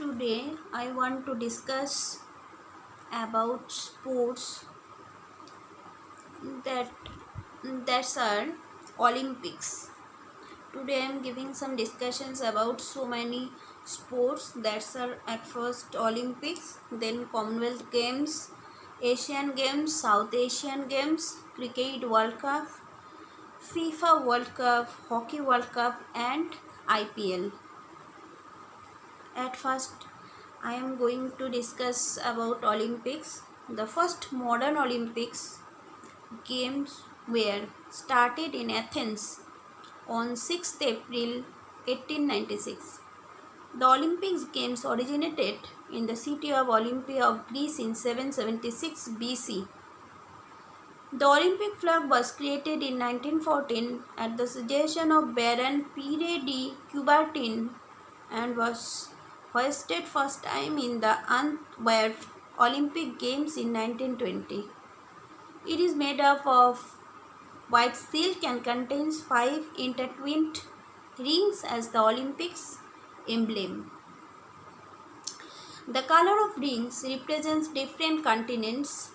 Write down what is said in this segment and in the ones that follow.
Today I want to discuss about sports that that's are Olympics. Today I am giving some discussions about so many sports that are at first Olympics, then Commonwealth Games, Asian Games, South Asian Games, Cricket World Cup, FIFA World Cup, Hockey World Cup and IPL. At first I am going to discuss about Olympics. The first modern Olympics games were started in Athens on 6th April 1896. The Olympics games originated in the city of Olympia of Greece in 776 BC. The Olympic flag was created in 1914 at the suggestion of Baron Pierre de Coubertin and was hoisted first time in the Antwerp Olympic Games in 1920. It is made up of white silk and contains 5 intertwined rings as the Olympics emblem. The color of rings represents different continents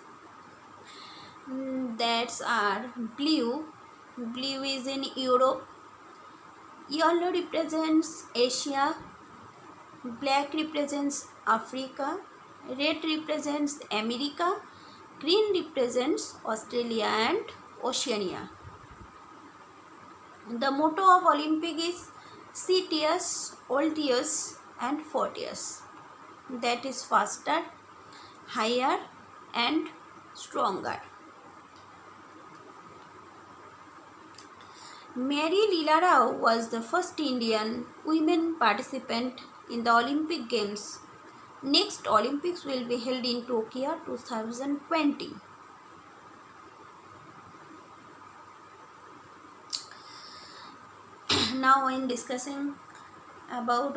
that are blue. Blue is in Europe. Yellow represents Asia. Black represents Africa, red represents America, green represents Australia and Oceania. The motto of Olympic is Citius, Altius and Fortius, that is faster, higher and stronger. Mary Leela Rao was the first Indian women participant in the Olympic Games. Next Olympics will be held in Tokyo 2020. Now I am discussing about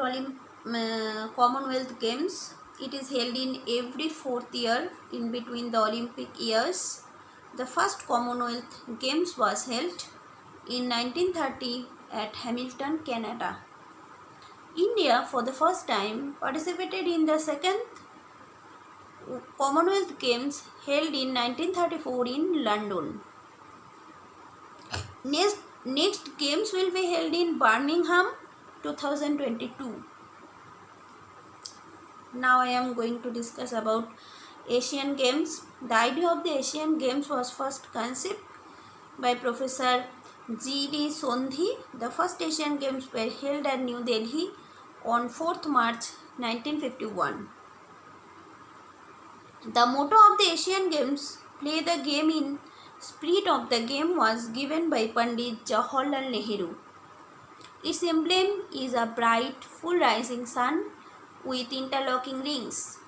Commonwealth Games. It is held in every 4th year in between the Olympic years. The first Commonwealth Games was held in 1930 at Hamilton, Canada. India for the first time participated in the second Commonwealth Games held in 1934 in London. Next games will be held in Birmingham 2022. Now I am going to discuss about Asian Games. The idea of the Asian Games was first conceived by Professor G.D. Sondhi. The first Asian Games were held at New Delhi on 4th March 1951. The motto of the Asian Games, "Play the game in spirit of the game," was given by Pandit Jawaharlal Nehru. Its emblem is a bright, full rising sun with interlocking rings.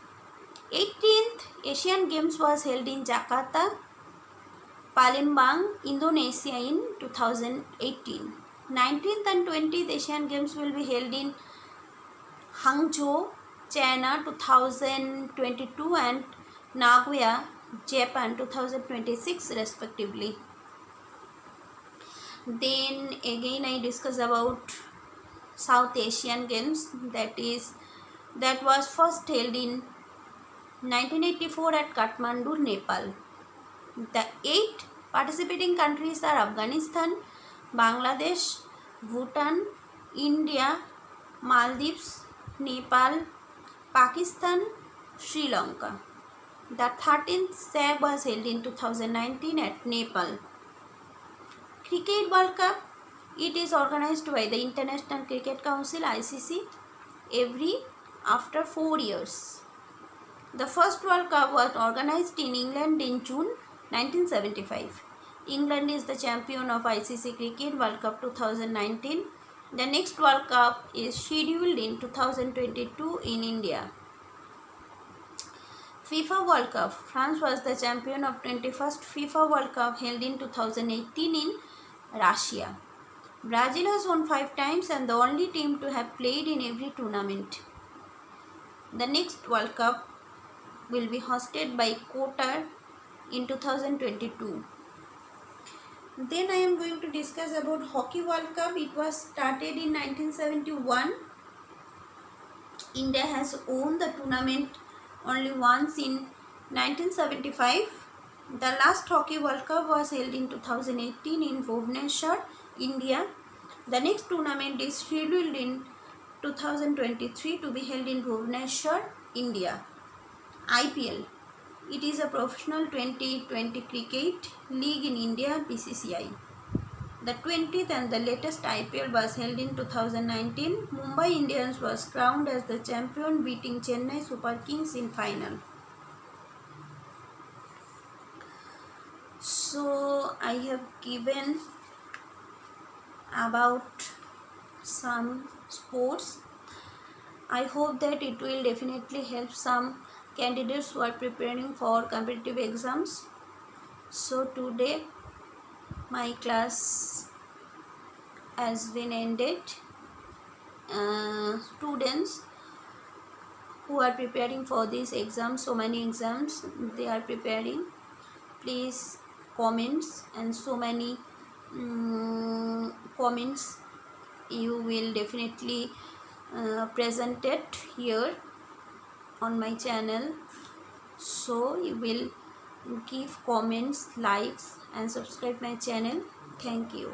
18th Asian Games was held in Jakarta, Palembang, Indonesia in 2018. 19th and 20th Asian Games will be held in Hangzhou, China 2022 and Nagoya, Japan 2026 respectively. Then again I discuss about South Asian Games, that was first held in 1984 at Kathmandu, Nepal. The 8 participating countries are Afghanistan, Bangladesh, Bhutan, India, Maldives, Nepal, Pakistan, Sri Lanka. The 13th SAG was held in 2019 at Nepal. Cricket World Cup, it is organized by the International Cricket Council ICC every after 4 years. The first World Cup was organized in England in June 1975. England is the champion of ICC Cricket World Cup 2019. The next World Cup is scheduled in 2022 in India. FIFA World Cup, France was the champion of 21st FIFA World Cup held in 2018 in Russia. Brazil has won 5 times and the only team to have played in every tournament. The next World Cup will be hosted by Qatar in 2022. Then I am going to discuss about Hockey World Cup. It was started in 1971 India has won the tournament only once in 1975. The last Hockey World Cup was held in 2018 in Bhubaneswar, India. The next tournament is scheduled in 2023 to be held in Bhubaneswar, India. IPL. It is a professional 2020 cricket league in India, BCCI. The 20th and the latest IPL was held in 2019. Mumbai Indians was crowned as the champion, beating Chennai Super Kings in final. So I have given about some sports. I hope that it will definitely help some candidates who are preparing for competitive exams. So today my class has been ended. Students who are preparing for this exam, so many exams they are preparing, please comments, and so many comments you will definitely present it here on my channel. So you will give comments, likes, and subscribe my channel. Thank you.